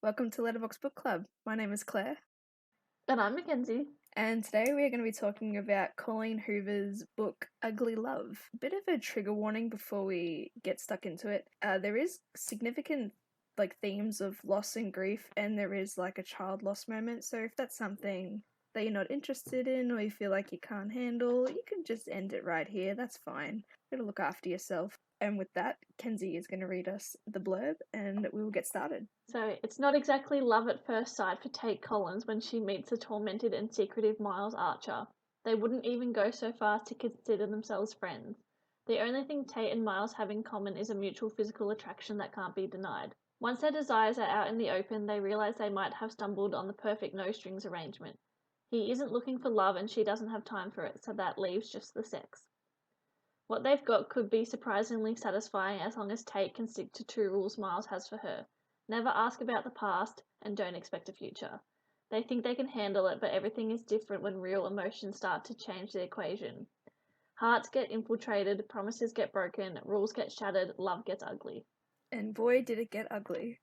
Welcome to Letterbox Book Club. My name is Claire, And I'm Mackenzie. and today we are going to be talking about Colleen Hoover's book Ugly Love. A bit of a trigger warning before we get stuck into it. There is significant themes of loss and grief, and there is a child loss moment. So if that's something that you're not interested in, or you feel like you can't handle, you can just end it right here. That's fine. You gotta look after yourself. And with that, Kenzie is going to read us the blurb, and we will get started. So it's not exactly love at first sight for Tate Collins when she meets the tormented and secretive Miles Archer. They wouldn't even go so far as to consider themselves friends. The only thing Tate and Miles have in common is a mutual physical attraction that can't be denied. Once their desires are out in the open, they realize they might have stumbled on the perfect no-strings arrangement. He isn't looking for love and she doesn't have time for it, so that leaves just the sex. What they've got could be surprisingly satisfying as long as Tate can stick to two rules Miles has for her. Never ask about the past and don't expect a future. They think they can handle it, but everything is different when real emotions start to change the equation. Hearts get infiltrated, promises get broken, rules get shattered, love gets ugly. And boy, did it get ugly.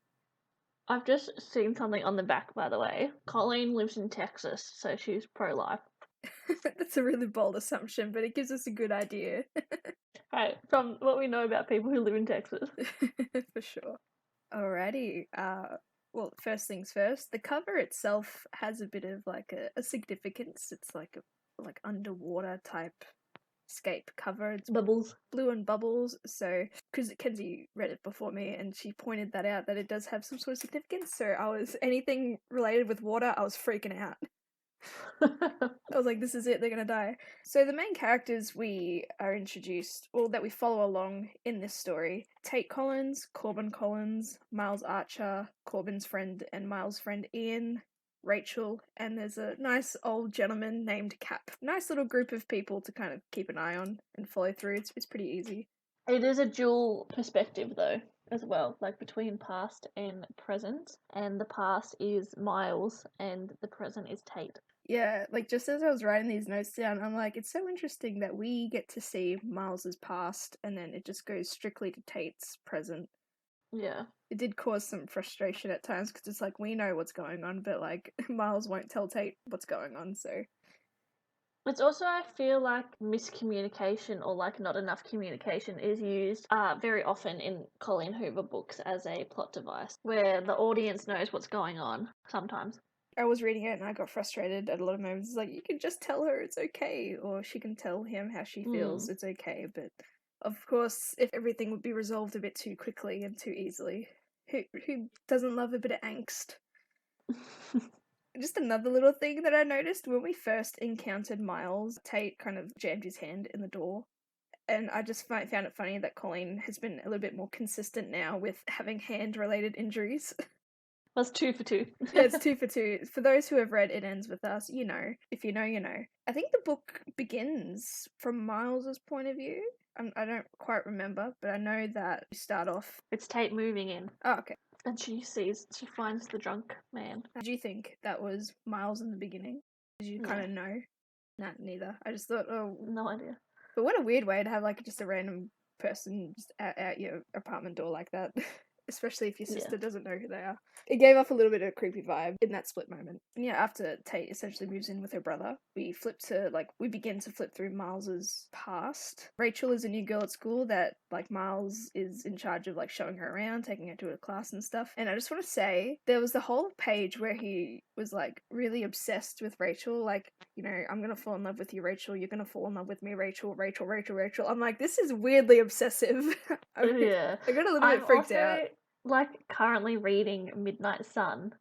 I've just seen something on the back, by the way. Colleen lives in Texas, so she's pro-life. That's a really bold assumption, but it gives us a good idea. Right, from what we know about people who live in Texas. For sure. Alrighty. Well, first things first, the cover itself has a bit of a significance. It's like underwater type scape cover. It's Bubbles. blue and bubbles. So, because Kenzie read it before me and she pointed that out that it does have some sort of significance. So anything related with water, I was freaking out. I was like, this is it, they're gonna die. So the main characters we are introduced, or that we follow along in this story, Tate Collins, Corbin Collins, Miles Archer, Corbin's friend and Miles' friend Ian, Rachel, and there's a nice old gentleman named Cap. Nice little group of people to kind of keep an eye on and follow through. It's pretty easy. It is a dual perspective, though, as well, like between past and present. And the past is Miles, and the present is Tate. Yeah, just as I was writing these notes down, I'm like, it's so interesting that we get to see Miles's past, and then it just goes strictly to Tate's present. Yeah. It did cause some frustration at times, because it's like, we know what's going on, but Miles won't tell Tate what's going on, so. It's also, I feel like miscommunication or not enough communication is used very often in Colleen Hoover books as a plot device, where the audience knows what's going on sometimes. I was reading it and I got frustrated at a lot of moments. It's like, you can just tell her it's okay, or she can tell him how she feels it's okay, but of course, if everything would be resolved a bit too quickly and too easily, who doesn't love a bit of angst? Just another little thing that I noticed when we first encountered Miles, Tate kind of jammed his hand in the door. And I just found it funny that Colleen has been a little bit more consistent now with having hand-related injuries. That's 2 for 2. Yeah, it's 2 for 2. For those who have read It Ends With Us, you know. If you know, you know. I think the book begins from Miles's point of view. I don't quite remember, but I know that you start off... It's Tate moving in. Oh, okay. And she finds the drunk man. Did you think that was Miles in the beginning? Did you kind of know? Nah, neither. I just thought, oh... No idea. But what a weird way to have just a random person just out your apartment door like that. Especially if your sister doesn't know who they are. It gave off a little bit of a creepy vibe in that split moment. And yeah, after Tate essentially moves in with her brother, we begin to flip through Miles's past. Rachel is a new girl at school that, Miles is in charge of, showing her around, taking her to a class and stuff. And I just want to say, there was the whole page where he was, really obsessed with Rachel. I'm gonna fall in love with you, Rachel. You're gonna fall in love with me, Rachel. Rachel. I'm like, this is weirdly obsessive. I got a little bit freaked out. Currently reading Midnight Sun,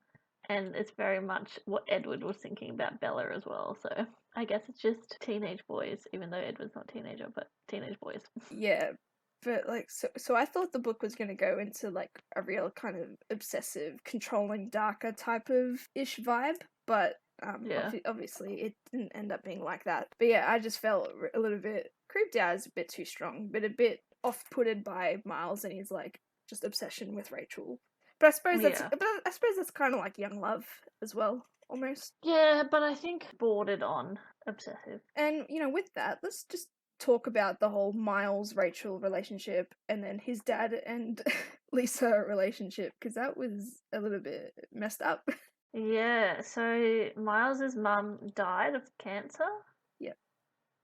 and it's very much what Edward was thinking about Bella as well, so I guess it's just teenage boys, even though Edward's not a teenager, but teenage boys. Yeah, but so I thought the book was going to go into a real kind of obsessive, controlling, darker type of ish vibe, but obviously it didn't end up being like that. But yeah, I just felt a little bit creeped out is a bit too strong, but a bit off-putted by Miles and his just obsession with Rachel. But I suppose that's kind of like young love as well, almost. Yeah, but I think bordered on obsessive. And with that, let's just talk about the whole Miles-Rachel relationship and then his dad and Lisa relationship, because that was a little bit messed up. Yeah, so Miles's mum died of cancer. Yep.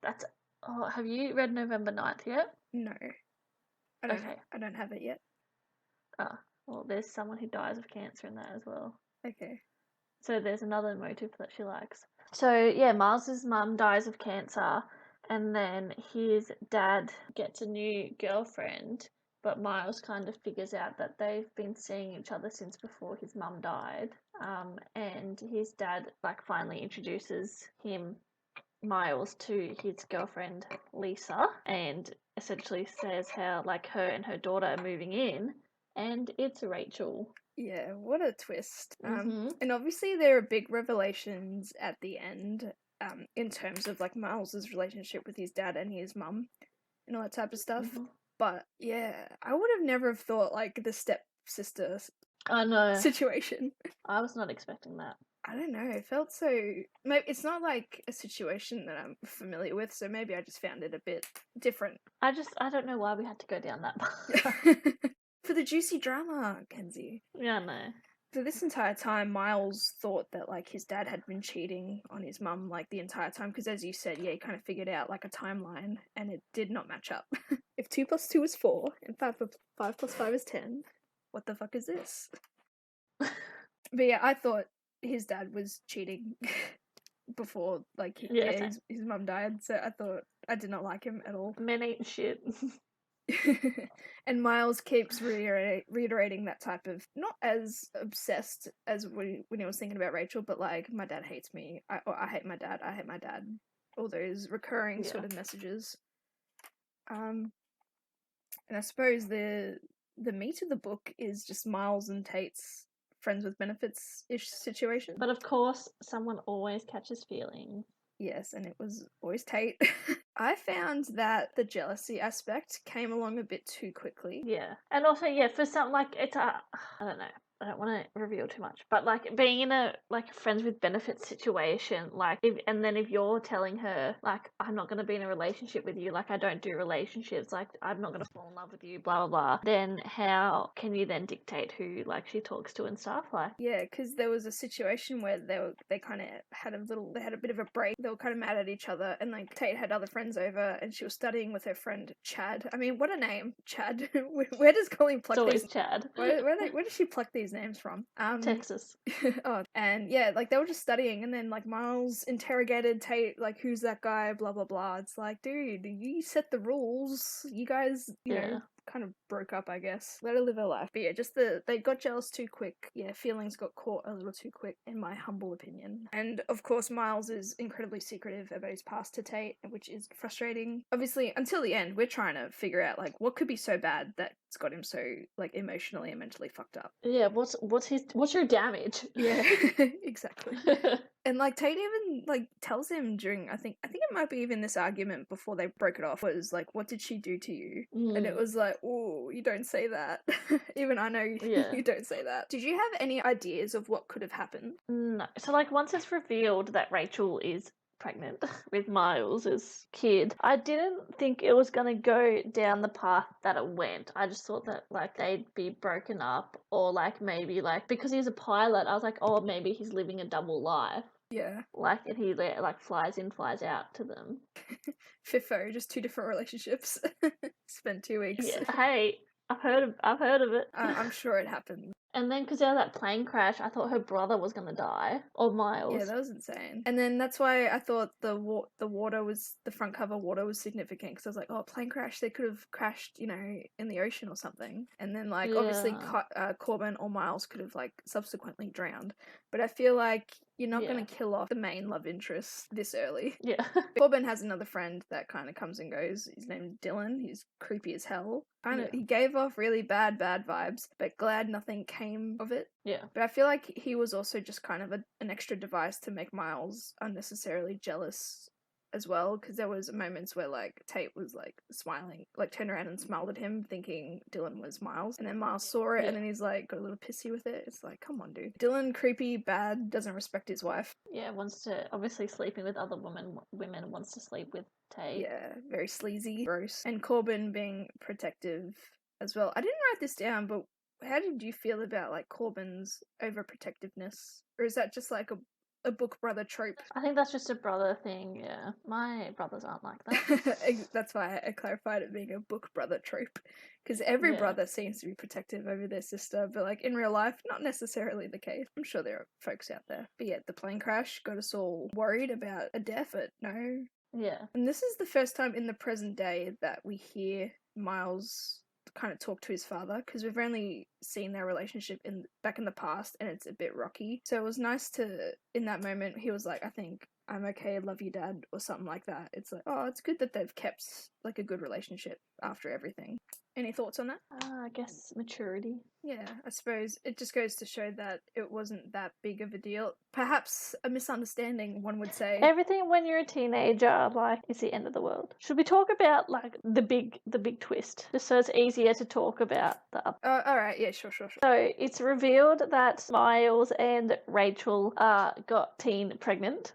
That's. Oh, have you read November 9th yet? No. I don't Okay. I don't have it yet. Ah, well, there's someone who dies of cancer in that as well. Okay. So there's another motive that she likes. So yeah, Miles's mum dies of cancer, and then his dad gets a new girlfriend, but Miles kind of figures out that they've been seeing each other since before his mum died. And his dad like finally introduces Miles to his girlfriend Lisa, and essentially says how like her and her daughter are moving in, and it's Rachel. Yeah, what a twist. Mm-hmm. And obviously there are big revelations at the end, in terms of like Miles's relationship with his dad and his mum and all that type of stuff. Mm-hmm. But yeah, I would have never have thought like the stepsister I know. situation. I was not expecting that. I don't know. It felt so. Maybe it's not like a situation that I'm familiar with, so maybe I just found it a bit different. I don't know why we had to go down that path. For the juicy drama, Kenzie. Yeah, no. For this entire time, Miles thought that like his dad had been cheating on his mum like the entire time, because as you said, yeah, he kind of figured out like a timeline, and it did not match up. If 2 + 2 is 4 and 5 + 5 is 10, what the fuck is this? But yeah, I thought his dad was cheating before like his mum died, so I did not like him at all. Men ain't shit. And Miles keeps reiterating that type of, not as obsessed as when he was thinking about Rachel, but like, my dad hates me, I hate my dad, I hate my dad, all those recurring sort of messages. And I suppose the meat of the book is just Miles and Tate's friends with benefits-ish situation. But of course, someone always catches feelings. Yes, and it was always Tate. I found that the jealousy aspect came along a bit too quickly. Yeah. And also, yeah, for some, like, it's a, I don't know, I don't want to reveal too much, but like being in a like friends with benefits situation, like and then if you're telling her like, I'm not going to be in a relationship with you, like I don't do relationships, like I'm not going to fall in love with you, blah blah blah, then how can you then dictate who like she talks to and stuff? Like, yeah, because there was a situation where they kind of had a bit of a break. They were kind of mad at each other, and like Tate had other friends over, and she was studying with her friend Chad. I mean, what a name, Chad. Where does Colleen pluck it's always these? Chad. Where does she pluck these names from? Texas. Oh, and yeah, like they were just studying, and then like Miles interrogated Tate, like, who's that guy, blah blah blah. It's like, dude, you set the rules, you guys, you know, kind of broke up, I guess. Let her live her life. But yeah, just they got jealous too quick. Yeah, feelings got caught a little too quick, in my humble opinion. And of course, Miles is incredibly secretive about his past to Tate, which is frustrating. Obviously, until the end, we're trying to figure out like what could be so bad that's got him so like emotionally and mentally fucked up. Yeah, what's your damage? Yeah, exactly. And like Tate even like tells him during I think it might be even this argument before they broke it off, was like, what did she do to you? And it was like, oh, you don't say that. Even I know you don't say that. Did you have any ideas of what could have happened? No. So like once it's revealed that Rachel is pregnant with Miles' kid, I didn't think it was going to go down the path that it went. I just thought that like they'd be broken up, or like maybe like because he's a pilot, I was like, oh, maybe he's living a double life. Yeah. Like, and he like flies in, flies out to them. FIFO, just 2 different relationships. Spent 2 weeks. Yeah. Hey, I've heard of it. I'm sure it happened. And then, because of that plane crash, I thought her brother was going to die. Or Miles. Yeah, that was insane. And then that's why I thought the front cover water was significant, because I was like, oh, plane crash, they could have crashed, you know, in the ocean or something. And then, like, obviously Corbin or Miles could have, like, subsequently drowned. But I feel like you're not going to kill off the main love interest this early. Yeah. Corbin has another friend that kind of comes and goes. His name's Dylan. He's creepy as hell. He gave off really bad vibes, but glad nothing came of it. Yeah. But I feel like he was also just kind of an extra device to make Miles unnecessarily jealous as well, because there was moments where like Tate was like smiling, like turned around and smiled at him thinking Dylan was Miles, and then Miles saw it and then he's like got a little pissy with it. It's like, come on, dude. Dylan, creepy, bad, doesn't respect his wife. Yeah, wants to, obviously sleeping with other women, wants to sleep with Tate. Yeah, very sleazy, gross. And Corbin being protective as well. I didn't write this down, but how did you feel about like Corbin's overprotectiveness? Or is that just like a book brother trope? I think that's just a brother thing, yeah. My brothers aren't like that. That's why I clarified it being a book brother trope. Because every brother seems to be protective over their sister, but like in real life, not necessarily the case. I'm sure there are folks out there. But yeah, the plane crash got us all worried about a death, but no. Yeah. And this is the first time in the present day that we hear Miles kind of talk to his father, because we've only seen their relationship back in the past and it's a bit rocky. So it was nice to, in that moment, he was like, I think I'm okay, love you, Dad, or something like that. It's like, oh, it's good that they've kept like a good relationship after everything. Any thoughts on that? I guess maturity. Yeah, I suppose it just goes to show that it wasn't that big of a deal. Perhaps a misunderstanding, one would say. Everything when you're a teenager, like, is the end of the world. Should we talk about like the big twist, just so it's easier to talk about the up? All right, yeah, sure. So it's revealed that Miles and Rachel got teen pregnant.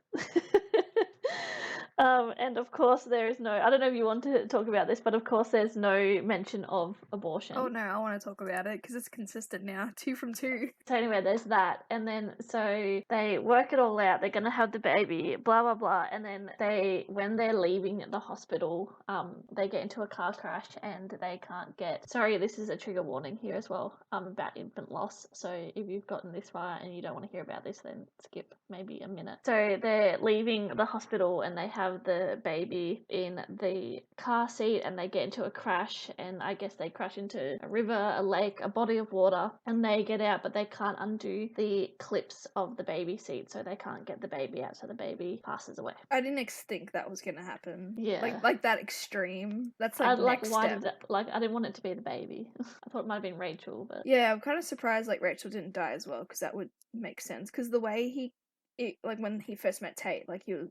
And of course there is no, I don't know if you want to talk about this, but of course there's no mention of abortion. Oh no, I want to talk about it because it's consistent now, 2 from 2. So anyway, there's that, and then so they work it all out, they're gonna have the baby, blah blah blah, and then when they're leaving the hospital, they get into a car crash and they can't get, sorry, this is a trigger warning here as well, about infant loss, so if you've gotten this far and you don't want to hear about this, then skip maybe a minute. So they're leaving the hospital and they have the baby in the car seat and they get into a crash, and I guess they crash into a river, a lake, a body of water, and they get out, but they can't undo the clips of the baby seat, so they can't get the baby out, so the baby passes away. I didn't think that was gonna happen. Yeah, like that extreme. That's like next why step. did that, like, I didn't want it to be the baby. I thought it might have been Rachel, but yeah, I'm kind of surprised like Rachel didn't die as well, because that would make sense. Because the way like when he first met Tate, like he was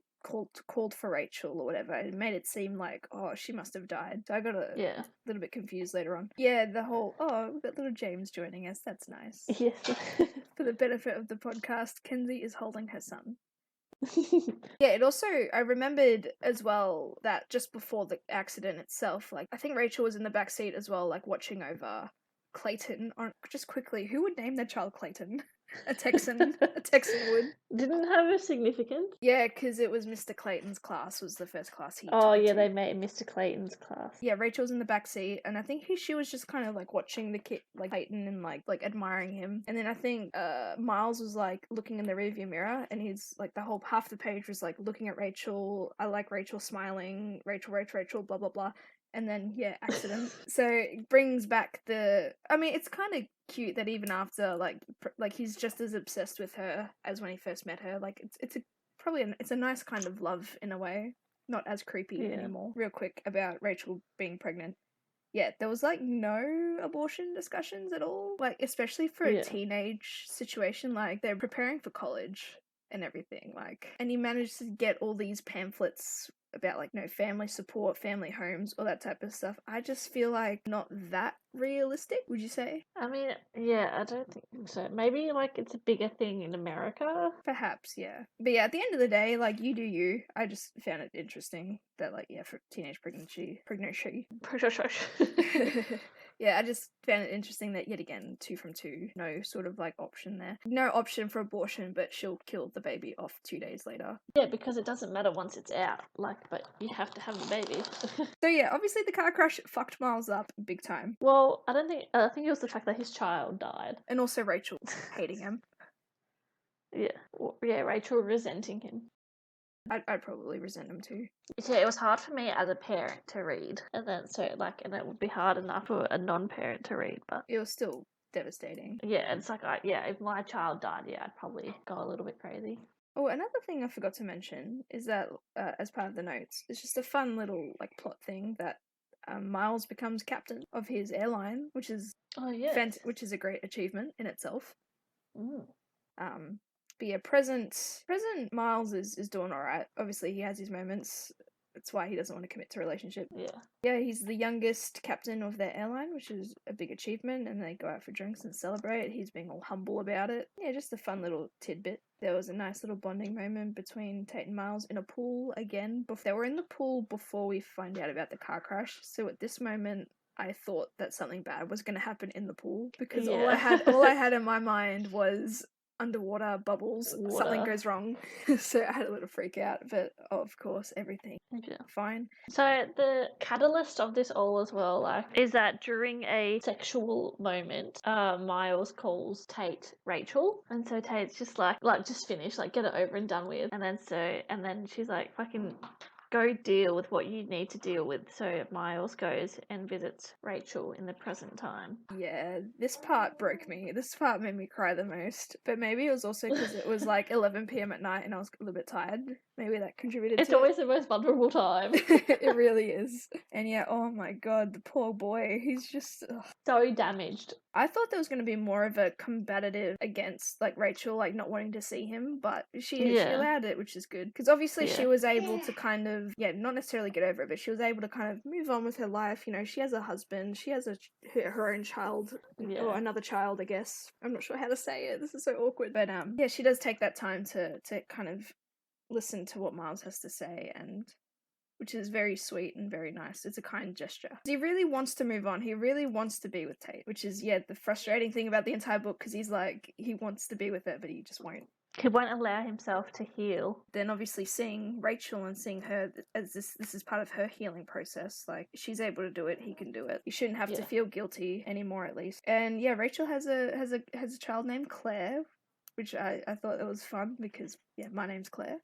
called for Rachel or whatever, it made it seem like, oh, she must have died. So I got a little bit confused later on. Yeah, the whole, oh, we've got little James joining us, that's nice. Yes. For the benefit of the podcast, Kenzie is holding her son. Yeah, it also, I remembered as well that just before the accident itself, like I think Rachel was in the back seat as well, like watching over Clayton. Just quickly, who would name their child Clayton? A Texan would. Didn't have a significance. Yeah, because it was Mr. Clayton's class was the first class he Oh took yeah, to. they made Mr. Clayton's class. Yeah, Rachel's in the back seat, and I think she was just kind of like watching the kid, like Clayton, and like admiring him. And then I think Miles was like looking in the rearview mirror, and he's like the whole half the page was like looking at Rachel. I like Rachel smiling, Rachel, blah blah blah. And then, yeah, accident. So it brings back I mean, it's kind of cute that even after, like he's just as obsessed with her as when he first met her. Like, it's a nice kind of love in a way. Not as creepy anymore. Real quick about Rachel being pregnant. Yeah, there was, like, no abortion discussions at all. Like, especially for a teenage situation. Like, they're preparing for college and everything. Like, and he managed to get all these pamphlets about like family support, family homes, all that type of stuff. I just feel like not that realistic, would you say? I mean, yeah, I don't think so. Maybe like it's a bigger thing in America. Perhaps, yeah. But yeah, at the end of the day, like you do you. I just found it interesting that like for teenage pregnancy. Yeah, I just found it interesting that yet again, 2 from 2, no sort of like option there. No option for abortion, but she'll kill the baby off 2 days later. Yeah, because it doesn't matter once it's out, like, but you have to have the baby. So yeah, obviously the car crash fucked Miles up big time. Well, I think it was the fact that his child died. And also Rachel hating him. Yeah, Rachel resenting him. I'd probably resent him too. Yeah, it was hard for me as a parent to read, and it would be hard enough for a non-parent to read, but it was still devastating. Yeah, it's like if my child died, I'd probably go a little bit crazy. Oh, another thing I forgot to mention is that as part of the notes, it's just a fun little like plot thing that Miles becomes captain of his airline, which is which is a great achievement in itself. But yeah, present Miles is doing all right. Obviously, he has his moments. That's why he doesn't want to commit to a relationship. Yeah, he's the youngest captain of their airline, which is a big achievement, and they go out for drinks and celebrate. He's being all humble about it. Yeah, just a fun little tidbit. There was a nice little bonding moment between Tate and Miles in a pool again. They were in the pool before we find out about the car crash, so at this moment I thought that something bad was going to happen in the pool, because all I had in my mind was underwater bubbles. Something goes wrong. So I had a little freak out, but of course everything fine. So the catalyst of this all as well, like, is that during a sexual moment, Miles calls Tate Rachel, and so Tate's just like just finish, like, get it over and done with, and then she's like, fucking go deal with what you need to deal with. So Miles goes and visits Rachel in the present time. Yeah, this part broke me. This part made me cry the most. But maybe it was also because it was like 11 p.m. at night and I was a little bit tired. Maybe that contributed It's to always the most vulnerable time. It really is. And yeah, oh my god, the poor boy. He's just so damaged. I thought there was going to be more of a combative against, like, Rachel, like, not wanting to see him, but she allowed it, which is good. Because obviously she was able to kind of, not necessarily get over it, but she was able to kind of move on with her life. You know, she has a husband, she has her own child, or another child, I guess. I'm not sure how to say it. This is so awkward. But she does take that time to kind of listen to what Miles has to say, and which is very sweet and very nice. It's a kind gesture. He really wants to move on. He really wants to be with Tate, which is, the frustrating thing about the entire book, because he's like, he wants to be with her, but he just won't. He won't allow himself to heal. Then obviously seeing Rachel and seeing her as this is part of her healing process. Like, she's able to do it, he can do it. You shouldn't have to feel guilty anymore, at least. And yeah, Rachel has a child named Claire, which I thought it was fun because, my name's Claire.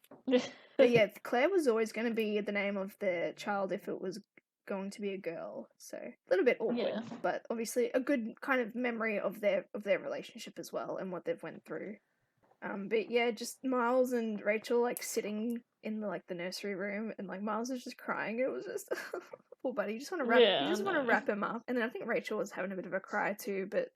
But yeah, Claire was always going to be the name of the child if it was going to be a girl. So a little bit awkward, but obviously a good kind of memory of their relationship as well and what they've went through. But yeah, just Miles and Rachel, like, sitting in the nursery room, and like Miles is just crying. It was just poor buddy. You just want to wrap him up. And then I think Rachel was having a bit of a cry too. But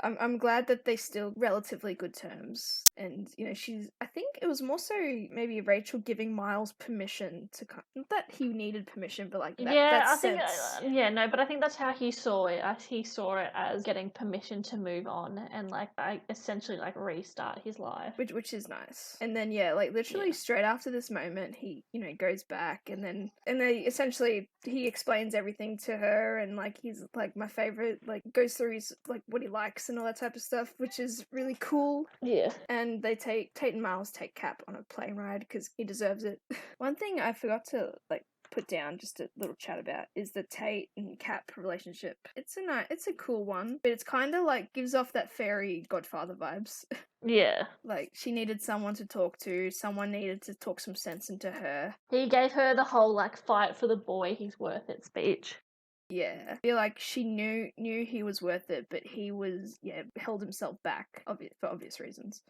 I'm glad that they still relatively good terms. And I think it was more so maybe Rachel giving Miles permission to not that he needed permission, but like that sense. But I think that's how he saw it. He saw it as getting permission to move on and essentially restart his life, which is nice. And then literally straight after this moment, he goes back, and they essentially he explains everything to her, and he's my favorite, goes through his what he likes and all that type of stuff, which is really cool. And they Tate and Miles take Cap on a plane ride because he deserves it. One thing I forgot to put down, just a little chat about, is the Tate and Cap relationship. It's a cool one, but it's kind of gives off that fairy godfather vibes. She needed someone to talk to, someone needed to talk some sense into her. He gave her the whole fight for the boy, he's worth it speech. I feel like she knew he was worth it, but he was held himself back for obvious reasons.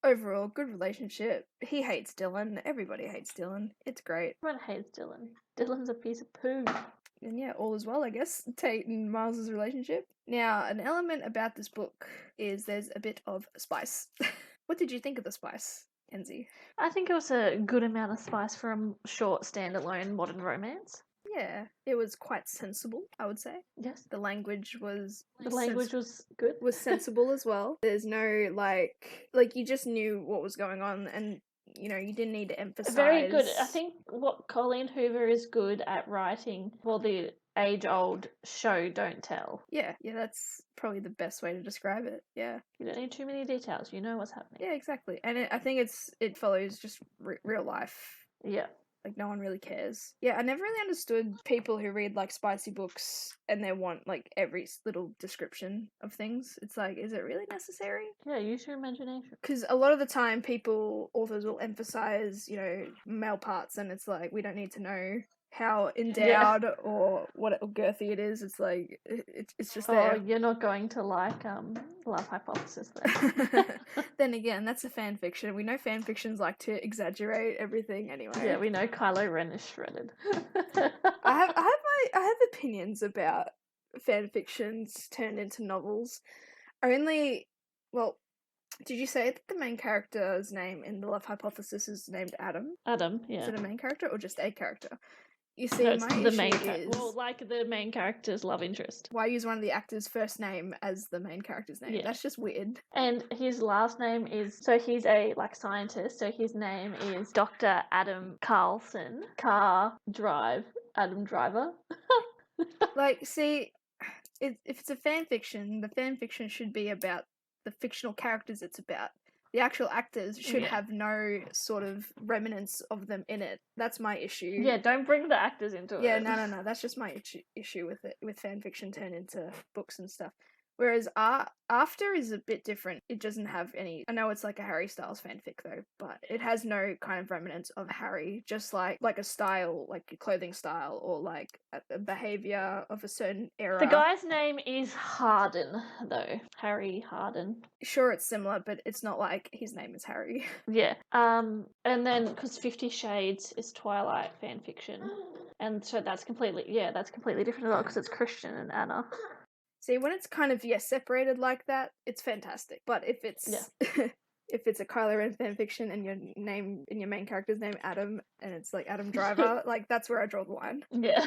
Overall, good relationship. He hates Dylan. Everybody hates Dylan. It's great. Everyone hates Dylan. Dylan's a piece of poo. And all is well, I guess. Tate and Miles' relationship. Now, an element about this book is there's a bit of spice. What did you think of the spice, Kenzie? I think it was a good amount of spice for a short, standalone modern romance. Yeah, it was quite sensible, I would say. Yes. The language was... was good. Was sensible as well. There's no, you just knew what was going on, and, you didn't need to emphasize... Very good. I think what Colleen Hoover is good at writing for the age-old show don't tell. Yeah, that's probably the best way to describe it, yeah. You don't need too many details, you know what's happening. Yeah, exactly. And I think it follows just real life. Yeah. No one really cares. Yeah, I never really understood people who read, spicy books and they want, every little description of things. It's is it really necessary? Yeah, use your imagination. Because a lot of the time, authors will emphasize, male parts, and it's we don't need to know how endowed or what girthy it is. It's it's just there. Oh, you're not going to Love Hypothesis then. Then again, that's a fan fiction. We know fan fictions like to exaggerate everything anyway. Yeah, we know Kylo Ren is shredded. I have opinions about fan fictions turned into novels. Did you say that the main character's name in The Love Hypothesis is named Adam? Adam, Is yeah. it a main character or just a character? You see, No, it's my the issue main is well, like the main character's love interest. why use one of the actors' first name as the main character's name? Yeah. That's just weird. And his last name is, so he's a like scientist, so his name is Dr. Adam Carlson. Car drive, Adam Driver. Like, see, if it's a fan fiction, the fan fiction should be about the fictional characters it's about. The actual actors should Yeah. have no sort of remnants of them in it. That's my issue. Yeah, don't bring the actors into Yeah, it. no. That's just my issue with it, with fan fiction turned into books and stuff. Whereas After is a bit different. It doesn't have any. I know it's like a Harry Styles fanfic though, but it has no kind of remnants of Harry. Just like a style, like a clothing style, or like a behavior of a certain era. The guy's name is Harden, though. Harry Harden. Sure, it's similar, but it's not like his name is Harry. Yeah. And then because 50 Shades is Twilight fan fiction, and so that's completely different as well because it's Christian and Anna. See, when it's kind of separated like that, it's fantastic. But if it's if it's a Kylo Ren fanfiction and your main character's name Adam and it's like Adam Driver, like that's where I draw the line. Yeah.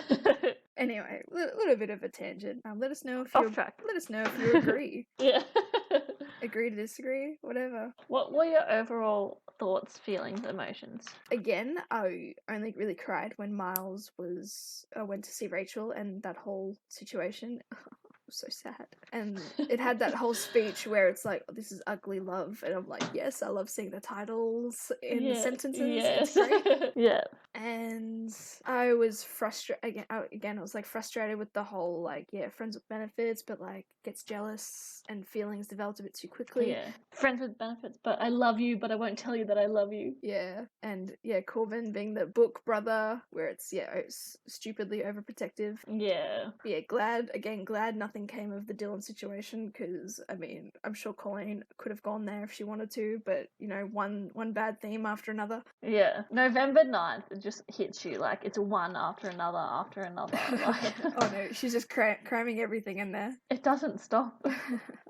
Anyway, a little bit of a tangent. Let us know if Off track. Let us know if you agree. Yeah. Agree to disagree, whatever. What were your overall thoughts, feelings, emotions? Again, I only really cried when Miles went to see Rachel and that whole situation. So sad. And it had that whole speech where it's like, oh, this is ugly love, and I'm like, yes, I love seeing the titles in the sentences. Yes. It's great. Yeah. And I was frustrated again. I was like frustrated with the whole like, friends with benefits, but like gets jealous and feelings developed a bit too quickly. Yeah, friends with benefits, but I love you, but I won't tell you that I love you. Yeah, and Corbin being the book brother, where it's stupidly overprotective. Yeah. Yeah, glad nothing came of the Dylan situation, because I mean, I'm sure Colleen could have gone there if she wanted to, but one bad theme after another. Yeah, November 9th, it just hits you like it's one after another after another. Like... Oh no, she's just cramming everything in there. It doesn't stop.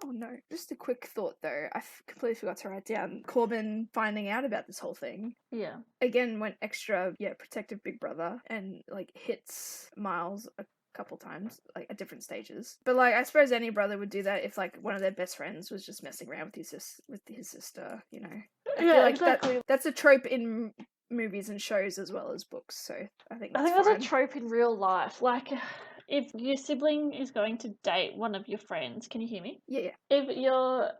Oh no. Just a quick thought though, I completely forgot to write down Corbin finding out about this whole thing. Yeah. Again, went extra, protective big brother, and like hits Miles a couple times, like at different stages. But like, I suppose any brother would do that if like one of their best friends was just messing around with his sister. I feel like exactly. That's a trope in movies and shows as well as books. So I think that's a trope in real life. Like, if your sibling is going to date one of your friends, can you hear me? Yeah. If your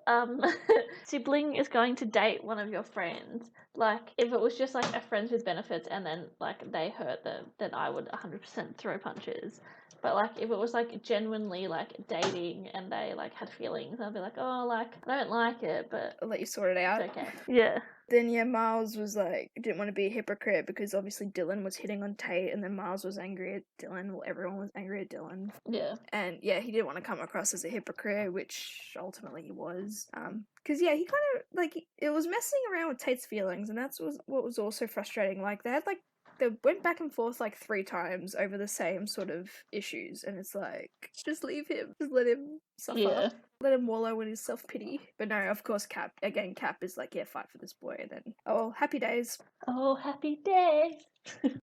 sibling is going to date one of your friends, like if it was just like a friends with benefits and then like they hurt them, then I would 100% throw punches. But like if it was like genuinely like dating and they like had feelings, I'd be like, oh, like I don't like it, but I'll let you sort it out. It's okay. Yeah. Then Miles was like, didn't want to be a hypocrite because obviously Dylan was hitting on Tate, and then Miles was angry at Dylan. Well, everyone was angry at Dylan. Yeah. And he didn't want to come across as a hypocrite, which ultimately he was. Because he kind of like it was messing around with Tate's feelings, and that's what was also frustrating. Like they went back and forth like 3 times over the same sort of issues, and it's like, just leave him, just let him suffer. Yeah. Let him wallow in his self-pity. But no, of course, Cap is like, fight for this boy, and then, oh, happy days. Oh, happy days.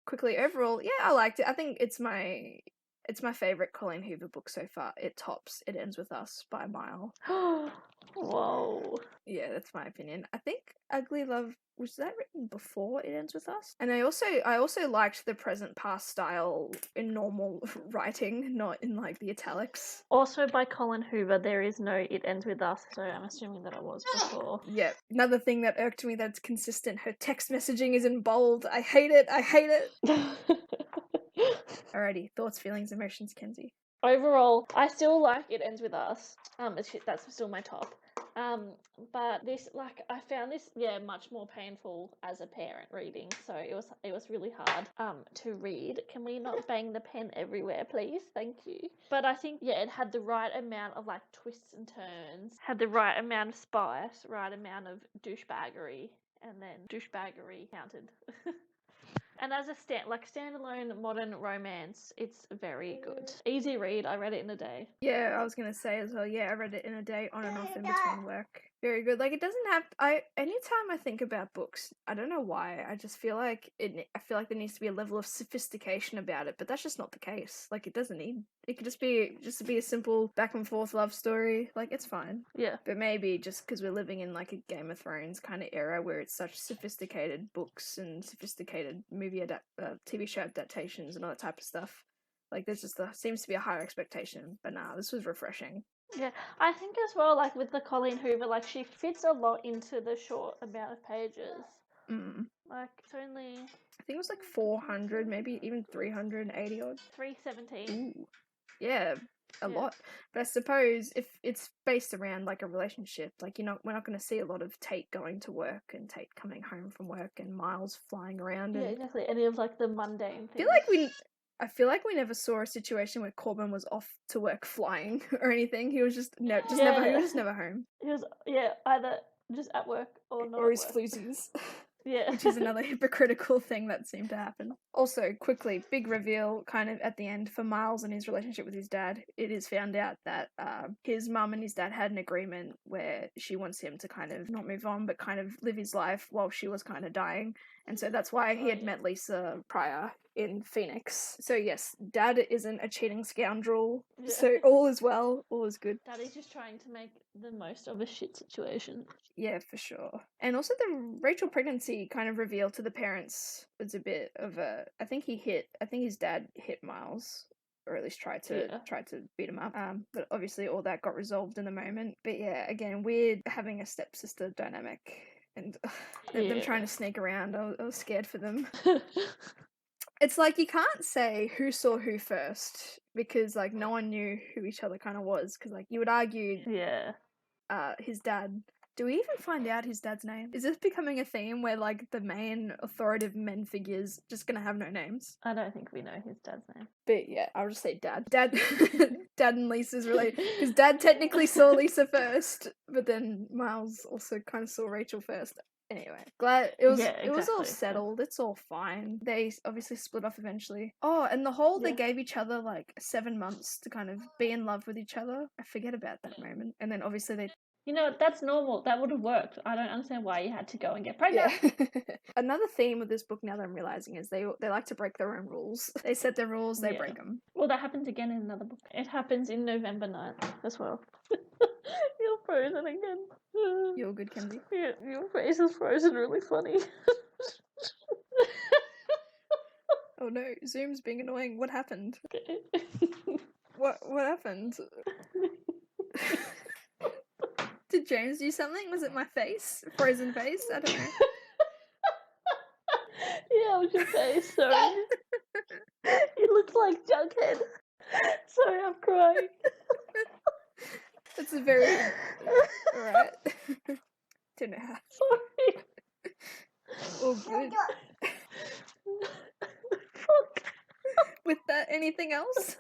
Quickly, overall, I liked it. I think it's my favourite Colleen Hoover book so far. It tops It Ends With Us by a mile. Whoa. Yeah, that's my opinion. I think Ugly Love, was that written before It Ends With Us? And I also liked the present past style in normal writing, not in like the italics. Also by Colleen Hoover, there is no It Ends With Us, so I'm assuming that it was before. Yeah, another thing that irked me that's consistent, her text messaging is in bold. I hate it. Alrighty, thoughts, feelings, emotions, Kenzie. Overall, I still like It Ends With Us. That's still my top. But this, like, I found this, much more painful as a parent reading. So it was really hard, to read. Can we not bang the pen everywhere, please? Thank you. But I think, it had the right amount of, like, twists and turns. Had the right amount of spice, right amount of douchebaggery. And then douchebaggery counted. And as a standalone modern romance, it's very good. Easy read. I read it in a day. Yeah, I was gonna say as well. Yeah, I read it in a day, on and off in between work. Very good. Like, it doesn't have. Anytime I think about books, I don't know why. I just feel like I feel like there needs to be a level of sophistication about it, but that's just not the case. Like, it doesn't need. It could just be a simple back and forth love story. Like, it's fine. Yeah. But maybe just because we're living in like a Game of Thrones kind of era where it's such sophisticated books and sophisticated TV show adaptations and all that type of stuff. Like, there's just seems to be a higher expectation. But nah, this was refreshing. Yeah, I think as well, like with the Colleen Hoover, like she fits a lot into the short amount of pages. Like it's only, I think it was like 400, maybe even 380 odd. 317. Ooh, yeah, a lot. But I suppose if it's based around like a relationship, like we're not going to see a lot of Tate going to work and Tate coming home from work and Miles flying around. Yeah, exactly. Any of like the mundane things. I feel like we never saw a situation where Corbin was off to work flying or anything. He was just never home. He was either just at work or not. Or his floozies. Yeah. Which is another hypocritical thing that seemed to happen. Also, quickly, big reveal kind of at the end for Miles and his relationship with his dad. It is found out that his mum and his dad had an agreement where she wants him to kind of not move on, but kind of live his life while she was kind of dying. And so that's why he had met Lisa prior in Phoenix. So yes, Dad isn't a cheating scoundrel. Yeah. So all is well, all is good. Daddy's just trying to make the most of a shit situation. Yeah, for sure. And also the Rachel pregnancy kind of reveal to the parents was a bit of a... I think his dad hit Miles, or at least tried to beat him up. But obviously all that got resolved in the moment. But yeah, again, weird having a stepsister dynamic. And them trying to sneak around. I was scared for them. It's like you can't say who saw who first because like no one knew who each other kind of was because like you would argue his dad. Do we even find out his dad's name? Is this becoming a theme where like the main authoritative men figures just gonna have no names? I don't think we know his dad's name. But yeah, I'll just say Dad. Dad and Lisa's related because Dad technically saw Lisa first, but then Miles also kind of saw Rachel first. Anyway, glad it was it was all settled. It's all fine. They obviously split off eventually. Oh, and the whole they gave each other like 7 months to kind of be in love with each other. I forget about that moment. And then obviously they... You know, that's normal. That would have worked. I don't understand why you had to go and get pregnant. Yeah. Another theme of this book now that I'm realizing is they like to break their own rules. They set their rules, they break them. Well, that happens again in another book. It happens in November 9th as well. You're frozen again. You're good, Kenzie. Yeah, your face is frozen really funny. Oh no, Zoom's being annoying. What happened? Okay. What happened? Did James do something? Was it my face? Frozen face? I don't know. Yeah, it was your face, sorry. You look like Jughead. Sorry, I'm crying. That's a very... Alright. Don't know how. Sorry. All good. With that, anything else?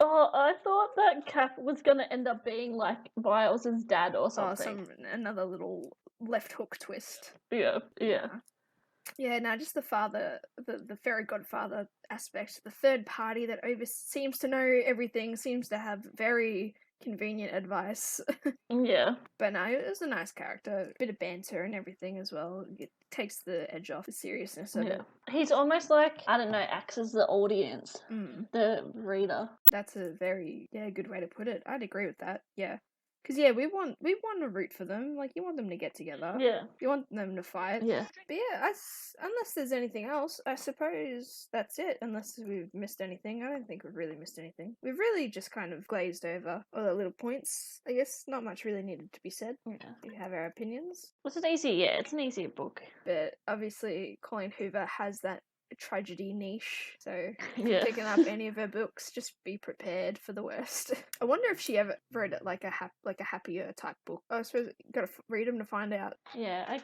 Oh, I thought that Cap was going to end up being like Miles' dad or something. Another little left hook twist. Yeah. Yeah, no, just the father, the fairy godfather aspect, the third party that seems to know everything, seems to have very convenient advice. Yeah. But no, it was a nice character, a bit of banter and everything as well. It takes the edge off the seriousness of it. He's almost like, I don't know, acts as the audience, the reader. That's a very good way to put it. I'd agree with that. Yeah. Because we want to root for them. Like, you want them to get together. Yeah. You want them to fight. Yeah. But yeah, unless there's anything else, I suppose that's it. Unless we've missed anything. I don't think we've really missed anything. We've really just kind of glazed over all the little points. I guess not much really needed to be said. Yeah. We have our opinions. It's an easy book. But obviously, Colleen Hoover has that tragedy niche, so if you're picking up any of her books, just be prepared for the worst. I wonder if she ever wrote it like a happier type book. I suppose you gotta read them to find out. Yeah.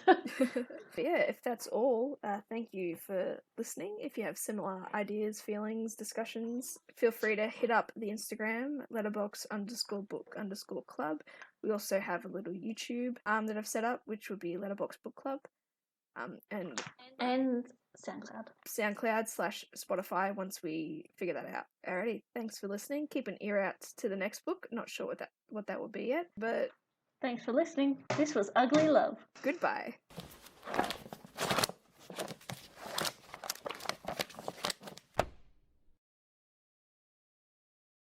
But yeah, if that's all, thank you for listening. If you have similar ideas, feelings, discussions, feel free to hit up the Instagram, letterbox_book_club. We also have a little YouTube that I've set up, which would be letterboxbookclub. And SoundCloud/Spotify once we figure that out. Alrighty, thanks for listening. Keep an ear out to the next book. Not sure what that will be yet, but Thanks for listening. This was Ugly Love. Goodbye.